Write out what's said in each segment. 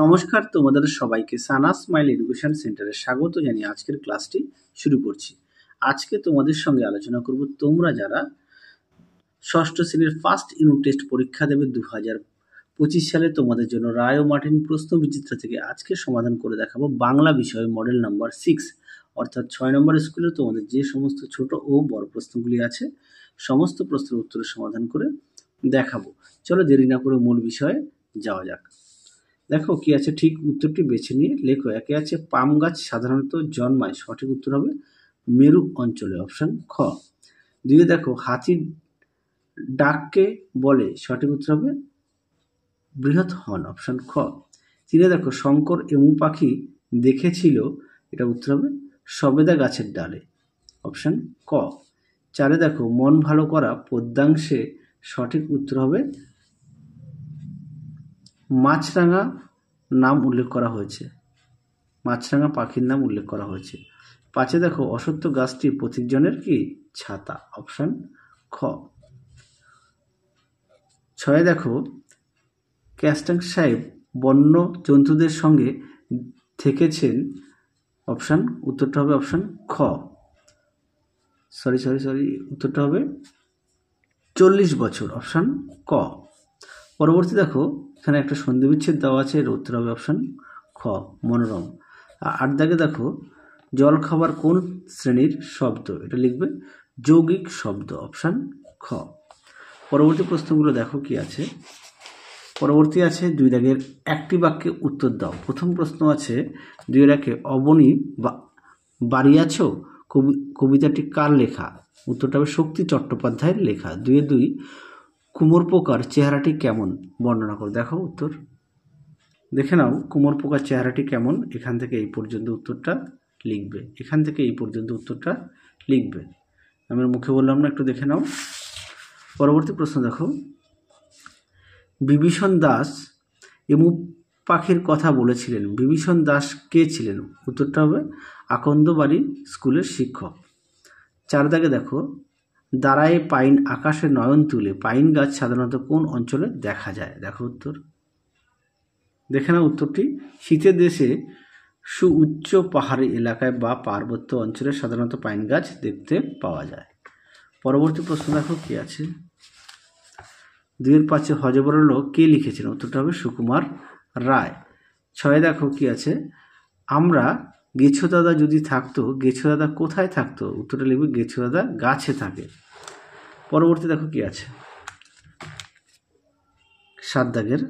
নমস্কার, তোমাদের সবাইকে সানা স্মাইল এডুকেশন সেন্টারে স্বাগত জানিয়ে আজকের ক্লাসটি শুরু করছি। আজকে তোমাদের সঙ্গে আলোচনা করব তোমরা যারা ষষ্ঠ শ্রেণীর ফার্স্ট ইউনিট টেস্ট পরীক্ষা দেবে 2025 সালে তোমাদের জন্য রায় ও মার্টিন প্রশ্ন বিচিত্র থেকে আজকে সমাধান করে দেখাবো বাংলা বিষয়ে মডেল নাম্বার 6 অর্থাৎ 6 নম্বর স্কুলে তোমাদের যে সমস্ত ছোট ও বড় প্রশ্নগুলি আছে সমস্ত প্রশ্নের উত্তরের সমাধান করে দেখাবো। চলো দেরি না করে মূল বিষয়ে যাওয়া যাক। দেখো কি আছে, ঠিক উত্তরটি বেছে নিয়ে লেখো। একে আছে পাম গাছ সাধারণত জন্মায়, সঠিক উত্তর হবে মেরু অঞ্চলে, অপশন খ। দুইয়ে দেখো হাতির ডাককে বলে, সঠিক উত্তর হবে বৃহৎ হর্ন, অপশন খ। তিনে দেখো শঙ্কর এমু পাখি দেখেছিল, এটা উত্তর হবে সবেদা গাছের ডালে, অপশন ক। চারে দেখো মন ভালো করা পদ্যাংশে, সঠিক উত্তর হবে মাছরাঙা নাম উল্লেখ করা হয়েছে, মাছরাঙা পাখির নাম উল্লেখ করা হয়েছে। পাঁচে দেখো অশ্বত্থ গাছটি প্রতীকজনের কি ছাতা, অপশন খ। ছয়ে দেখো ক্যাস্টাং সাহেব বন্য জন্তুদের সঙ্গে থেকেছেন, অপশন উত্তরটা হবে অপশন খ। সরি উত্তরটা হবে 40 বছর, অপশন ক। পরবর্তী দেখো এখানে একটা সন্ধি বিচ্ছেদ দেওয়া আছে, এর উত্তর হবে অপশন খ মনোরম। আর দাগে দেখো জল খাবার কোন শ্রেণীর শব্দ, এটা লিখবে যৌগিক শব্দ, অপশন খ। পরবর্তী প্রশ্নগুলো দেখো কি আছে। পরবর্তী আছে 2 দাগের একটি বাক্যে উত্তর দাও। প্রথম প্রশ্ন আছে 2 একে অবনী বাড়িয়াছ কবিতাটি কার লেখা, উত্তরটা হবে শক্তি চট্টোপাধ্যায়ের লেখা। 2 কুমোর পোকার চেহারাটি কেমন বর্ণনা করো। দেখো উত্তর দেখে নাও, কুমোর পোকার চেহারাটি কেমন, এখান থেকে এই পর্যন্ত উত্তরটা লিখবে, এখান থেকে এই পর্যন্ত উত্তরটা লিখবে। আমি মুখে বললাম না, একটু দেখে নাও। পরবর্তী প্রশ্ন দেখো বিভীষণ দাস এমু পাখির কথা বলেছিলেন, বিভীষণ দাস কে ছিলেন, উত্তরটা হবে আকন্দবাড়ি স্কুলের শিক্ষক। 4 দাগে দেখো দাঁড়ায় পাইন আকাশে নয়ন তুলে, পাইন গাছ সাধারণত কোন অঞ্চলে দেখা যায়, দেখো উত্তর দেখে নাও। উত্তরটি শীতের দেশে সুউচ্চ পাহাড়ি এলাকায় বা পার্বত্য অঞ্চলে সাধারণত পাইন গাছ দেখতে পাওয়া যায়। পরবর্তী প্রশ্ন দেখো কি আছে। 2-5 হযবরল কে লিখেছেন, উত্তরটা হবে সুকুমার রায়। 6 দেখো কি আছে আমরা গেছো দাদা যদি থাকতো, গেছো দাদা কোথায় থাকতো, উত্তরটা লিখবে গেছো দাদা গাছে থাকে। পরবর্তী দেখো কি আছে 7 দাগের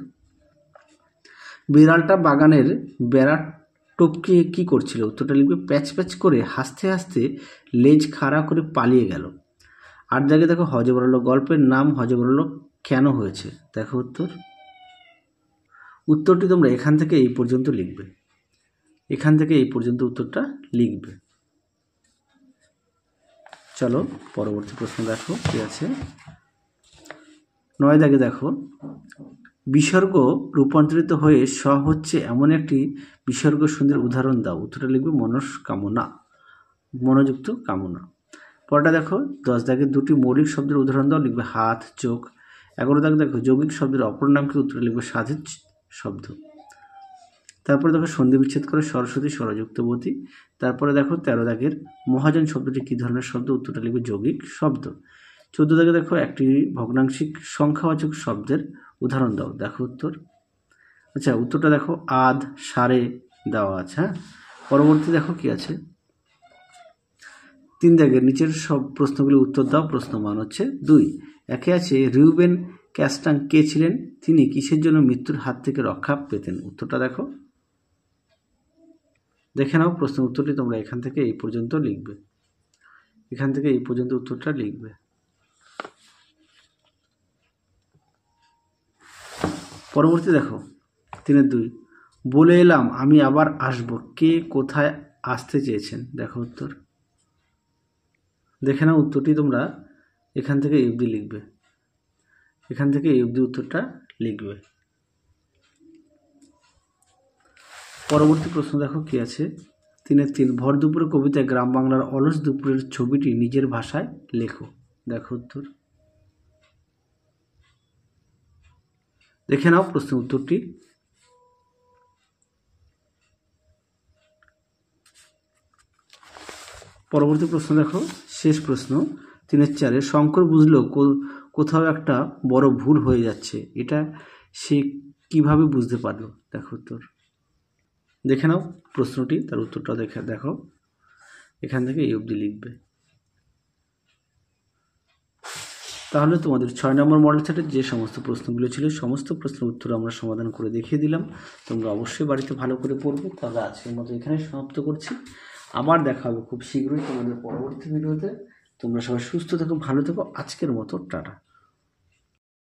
বিড়ালটা বাগানের বেড়া টপকে কি করছিল, উত্তরটা লিখবে প্যাচ প্যাচ করে হাসতে হাসতে লেজ খাড়া করে পালিয়ে গেল। 8 দাগে দেখো হযবরল গল্পের নাম হযবরল কেন হয়েছে, দেখো উত্তরটি তোমরা এখান থেকে এই পর্যন্ত লিখবে, এখান থেকে এই পর্যন্ত উত্তরটা লিখবে। চলো পরবর্তী প্রশ্ন দেখো কি আছে। 9 দাগে দেখো বিসর্গ রূপান্তরিত হয়ে স হচ্ছে এমন একটি বিসর্গ সুন্দর উদাহরণ দাও, উত্তরটা লিখবে মনস্কামনা, মনোযুক্ত কামনা। পরটা দেখো 10 দাগে 2টি মৌলিক শব্দের উদাহরণ দাও, লিখবে হাত চোখ। 11 দাগে দেখো যৌগিক শব্দের অপর নাম কি, উত্তরটা লিখবে সাধিত শব্দ। তারপরে দেখো সন্ধি বিচ্ছেদ করে সরস্বতী স্বরযুক্তবতী। তারপরে দেখো 13 দাগের মহাজন শব্দটি কি ধরনের শব্দ, উত্তরটা লিখবে যৌগিক শব্দ। 14 দাগে দেখো একটি ভগ্নাংশিক সংখ্যাবাচক শব্দের উদাহরণ দাও, দেখো উত্তর। আচ্ছা উত্তরটা দেখো আধ সারে দেওয়া আছে। হ্যাঁ, পরবর্তী দেখো কি আছে 3 দাগের নিচের সব প্রশ্নগুলি উত্তর দাও। প্রশ্ন মান হচ্ছে 2। একে আছে রিউবেন ক্যাস্টাং কে ছিলেন, তিনি কিসের জন্য মৃত্যুর হাত থেকে রক্ষা পেতেন, উত্তরটা দেখো দেখে নাও। প্রশ্ন উত্তরটি তোমরা এখান থেকে এই পর্যন্ত লিখবে, এখান থেকে এই পর্যন্ত উত্তরটা লিখবে। পরবর্তী দেখো 3-2 বলে এলাম আমি আবার আসব, কে কোথায় আসতে চেয়েছেন, দেখো উত্তর দেখে নাও। উত্তরটি তোমরা এখান থেকে এই অবধি লিখবে, এখান থেকে এই অবধি উত্তরটা লিখবে। পরবর্তী প্রশ্ন দেখো কি আছে 3-3 ভর দুপুরে কবিতায় গ্রাম বাংলার অলস দুপুরের ছবিটি নিজের ভাষায় লেখো, দেখো উত্তর দেখে নাও। প্রশ্ন উত্তরটি পরবর্তী প্রশ্ন দেখো, শেষ প্রশ্ন 3-4 শঙ্কর বুঝলো কোথাও একটা বড় ভুল হয়ে যাচ্ছে, এটা সে কিভাবে বুঝতে পারলো? দেখো উত্তর, দেখে নাও প্রশ্নটি, তার উত্তরটা দেখো, এখান থেকে এই অবধি লিখবে। তাহলে তোমাদের 6 নম্বর মডেল সেটের যে সমস্ত প্রশ্নগুলো ছিল সমস্ত প্রশ্নের উত্তর আমরা সমাধান করে দেখিয়ে দিলাম। তোমরা অবশ্যই বাড়িতে ভালো করে পড়বে। তবে আজকের মতো এখানে সমাপ্ত করছি, আবার দেখা হবে খুব শীঘ্রই তোমাদের পরবর্তী ভিডিওতে। তোমরা সবাই সুস্থ থেকো, ভালো থেকো। আজকের মতো টাটা।